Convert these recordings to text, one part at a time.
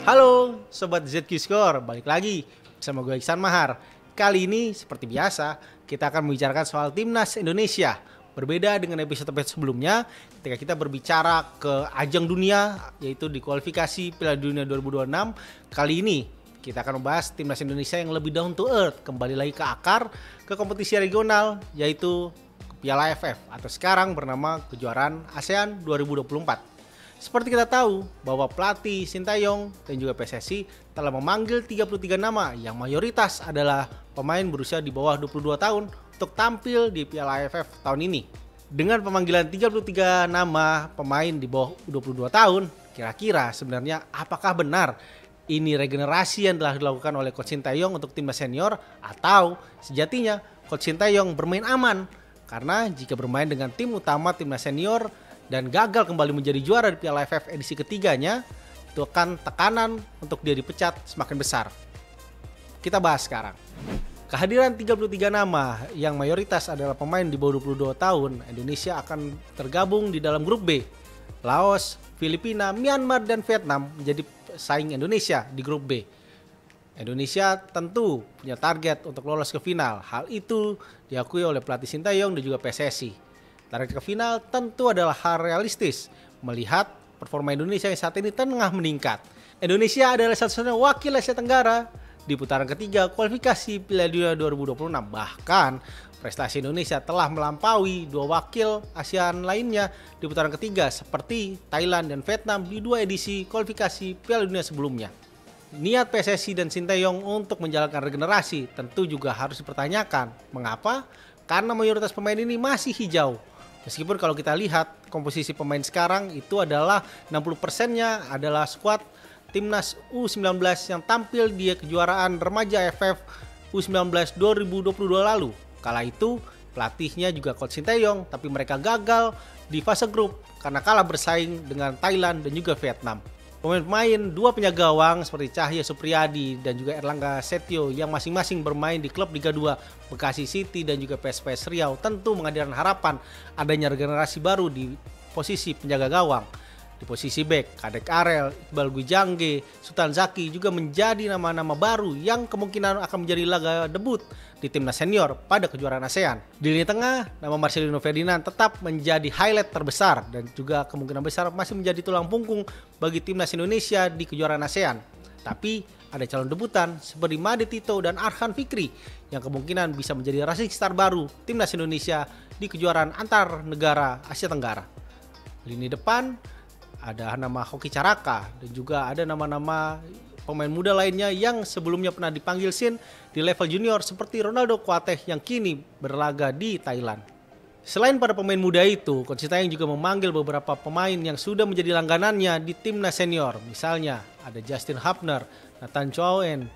Halo Sobat ZQ Score, balik lagi bersama gue Iksan Mahar. Kali ini seperti biasa kita akan membicarakan soal Timnas Indonesia. Berbeda dengan episode-episode sebelumnya ketika kita berbicara ke ajang dunia, yaitu di kualifikasi Piala Dunia 2026. Kali ini kita akan membahas Timnas Indonesia yang lebih down to earth, kembali lagi ke akar, ke kompetisi regional, yaitu Piala AFF atau sekarang bernama Kejuaraan ASEAN 2024. Seperti kita tahu bahwa pelatih Sintayong dan juga PSSI telah memanggil 33 nama yang mayoritas adalah pemain berusia di bawah 22 tahun untuk tampil di Piala AFF tahun ini. Dengan pemanggilan 33 nama pemain di bawah 22 tahun, kira-kira sebenarnya apakah benar ini regenerasi yang telah dilakukan oleh Coach Sintayong untuk timnas senior, atau sejatinya Coach Sintayong bermain aman? Karena jika bermain dengan tim utama timnas senior dan gagal kembali menjadi juara di Piala AFF edisi ketiganya, itu akan tekanan untuk dia dipecat semakin besar. Kita bahas sekarang. Kehadiran 33 nama yang mayoritas adalah pemain di bawah 22 tahun, Indonesia akan tergabung di dalam grup B. Laos, Filipina, Myanmar, dan Vietnam menjadi saing Indonesia di grup B. Indonesia tentu punya target untuk lolos ke final. Hal itu diakui oleh pelatih Sintayong dan juga PSSI. Target ke final tentu adalah hal realistis melihat performa Indonesia yang saat ini tengah meningkat. Indonesia adalah satu-satunya wakil Asia Tenggara di putaran ketiga kualifikasi Piala Dunia 2026. Bahkan prestasi Indonesia telah melampaui dua wakil ASEAN lainnya di putaran ketiga seperti Thailand dan Vietnam di dua edisi kualifikasi Piala Dunia sebelumnya. Niat PSSI dan Sintayong untuk menjalankan regenerasi tentu juga harus dipertanyakan. Mengapa? Karena mayoritas pemain ini masih hijau. Meskipun kalau kita lihat komposisi pemain sekarang itu adalah 60%-nya adalah skuad Timnas U19 yang tampil di kejuaraan remaja AFF U19 2022 lalu. Kala itu pelatihnya juga Coach Sintayong, tapi mereka gagal di fase grup karena kalah bersaing dengan Thailand dan juga Vietnam. Pemain-pemain dua penjaga gawang seperti Cahya Supriyadi dan juga Erlangga Setio yang masing-masing bermain di klub Liga 2 Bekasi City dan juga PSPS Riau tentu menghadirkan harapan adanya regenerasi baru di posisi penjaga gawang. Di posisi bek, Kadek Arel, Iqbal Gwijangge, Sultan Zaki juga menjadi nama-nama baru yang kemungkinan akan menjadi laga debut di timnas senior pada kejuaraan ASEAN. Di lini tengah, nama Marcelino Ferdinand tetap menjadi highlight terbesar dan juga kemungkinan besar masih menjadi tulang punggung bagi timnas Indonesia di kejuaraan ASEAN. Tapi ada calon debutan seperti Made Tito dan Arhan Fikri yang kemungkinan bisa menjadi rising star baru timnas Indonesia di kejuaraan antar negara Asia Tenggara. Lini depan ada nama Hoki Caraka dan juga ada nama-nama pemain muda lainnya yang sebelumnya pernah dipanggil Sin di level junior seperti Ronaldo Kuateh yang kini berlaga di Thailand. Selain para pemain muda itu, Coach Sintayong juga memanggil beberapa pemain yang sudah menjadi langganannya di timnas senior. Misalnya ada Justin Hubner, Nathan Chowen,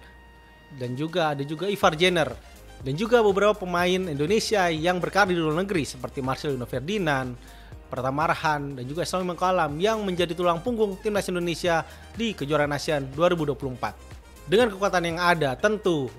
dan juga ada Ivar Jenner. Dan juga beberapa pemain Indonesia yang berkarir di luar negeri seperti Marcelino Ferdinand, Pratama Arhan, dan juga Islami Mangkalam yang menjadi tulang punggung timnas Indonesia di kejuaraan ASEAN 2024. Dengan kekuatan yang ada, tentu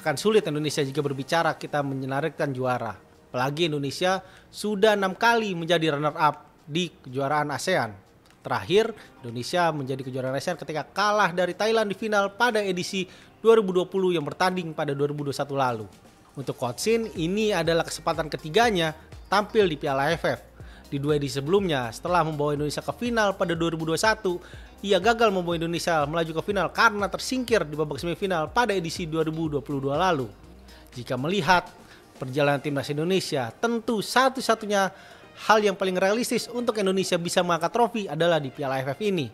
akan sulit Indonesia jika berbicara kita menyenaraikan juara. Apalagi Indonesia sudah 6 kali menjadi runner up di kejuaraan ASEAN. Terakhir, Indonesia menjadi kejuaraan ASEAN ketika kalah dari Thailand di final pada edisi 2020 yang bertanding pada 2021 lalu. Untuk Coach Sin, ini adalah kesempatan ketiganya tampil di Piala AFF. Di dua edisi sebelumnya, setelah membawa Indonesia ke final pada 2021, ia gagal membawa Indonesia melaju ke final karena tersingkir di babak semifinal pada edisi 2022 lalu. Jika melihat perjalanan timnas Indonesia, tentu satu-satunya hal yang paling realistis untuk Indonesia bisa mengangkat trofi adalah di Piala AFF ini.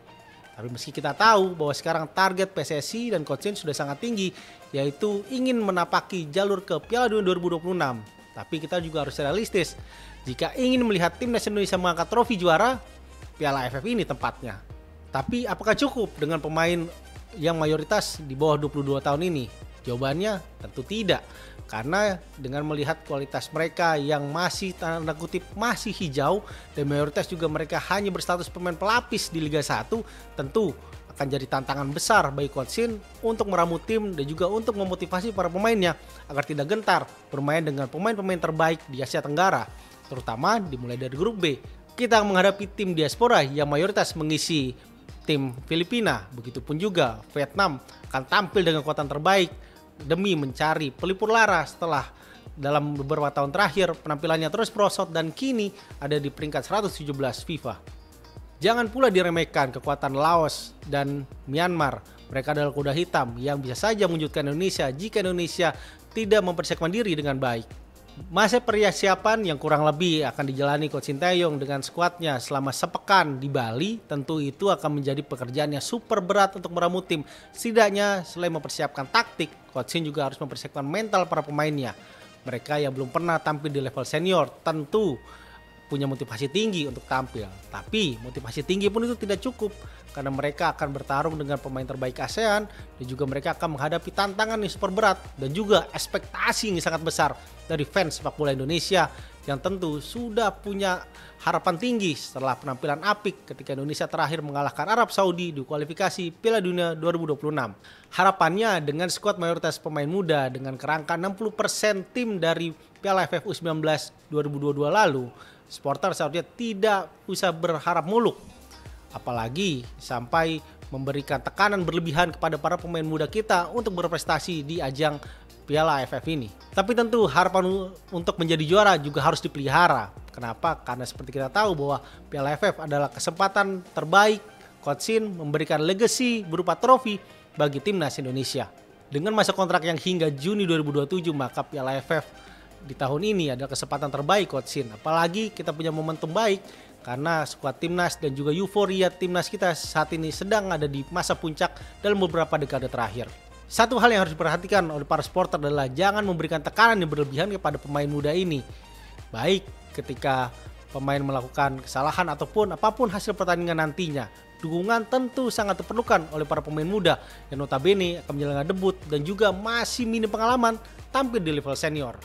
Tapi meski kita tahu bahwa sekarang target PSSI dan Coach Sin sudah sangat tinggi, yaitu ingin menapaki jalur ke Piala Dunia 2026. Tapi kita juga harus realistis. Jika ingin melihat timnas Indonesia mengangkat trofi juara, Piala AFF ini tempatnya. Tapi apakah cukup dengan pemain yang mayoritas di bawah 22 tahun ini? Jawabannya tentu tidak. Karena dengan melihat kualitas mereka yang masih tanda kutip masih hijau dan mayoritas juga mereka hanya berstatus pemain pelapis di Liga 1, tentu akan jadi tantangan besar bagi Coach Sin untuk meramu tim dan juga untuk memotivasi para pemainnya agar tidak gentar bermain dengan pemain-pemain terbaik di Asia Tenggara, terutama dimulai dari grup B. Kita menghadapi tim diaspora yang mayoritas mengisi tim Filipina, begitupun juga Vietnam akan tampil dengan kekuatan terbaik demi mencari pelipur lara setelah dalam beberapa tahun terakhir penampilannya terus merosot dan kini ada di peringkat 117 FIFA. Jangan pula diremehkan kekuatan Laos dan Myanmar. Mereka adalah kuda hitam yang bisa saja mewujudkan Indonesia jika Indonesia tidak mempersiapkan diri dengan baik. Masa persiapan yang kurang lebih akan dijalani Coach Sinteyong dengan skuadnya selama sepekan di Bali. Tentu itu akan menjadi pekerjaan yang super berat untuk meramu tim. Setidaknya selain mempersiapkan taktik, Coach Sin juga harus mempersiapkan mental para pemainnya. Mereka yang belum pernah tampil di level senior tentu punya motivasi tinggi untuk tampil. Tapi motivasi tinggi pun itu tidak cukup karena mereka akan bertarung dengan pemain terbaik ASEAN dan juga mereka akan menghadapi tantangan yang super berat dan juga ekspektasi yang sangat besar dari fans sepak bola Indonesia yang tentu sudah punya harapan tinggi setelah penampilan apik ketika Indonesia terakhir mengalahkan Arab Saudi di kualifikasi Piala Dunia 2026. Harapannya dengan skuad mayoritas pemain muda dengan kerangka 60% tim dari Piala AFF U19 2022 lalu, supporter seharusnya tidak usah berharap muluk. Apalagi sampai memberikan tekanan berlebihan kepada para pemain muda kita untuk berprestasi di ajang Piala AFF ini. Tapi tentu harapan untuk menjadi juara juga harus dipelihara. Kenapa? Karena seperti kita tahu bahwa Piala AFF adalah kesempatan terbaik Coach Sin memberikan legacy berupa trofi bagi timnas Indonesia. Dengan masa kontrak yang hingga Juni 2027, maka Piala AFF di tahun ini adalah kesempatan terbaik Coach Sin. Apalagi kita punya momentum baik karena skuad timnas dan juga euforia timnas kita saat ini sedang ada di masa puncak dalam beberapa dekade terakhir. Satu hal yang harus diperhatikan oleh para supporter adalah jangan memberikan tekanan yang berlebihan kepada pemain muda ini. Baik ketika pemain melakukan kesalahan ataupun apapun hasil pertandingan nantinya. Dukungan tentu sangat diperlukan oleh para pemain muda yang notabene akan menjalani debut dan juga masih minim pengalaman tampil di level senior.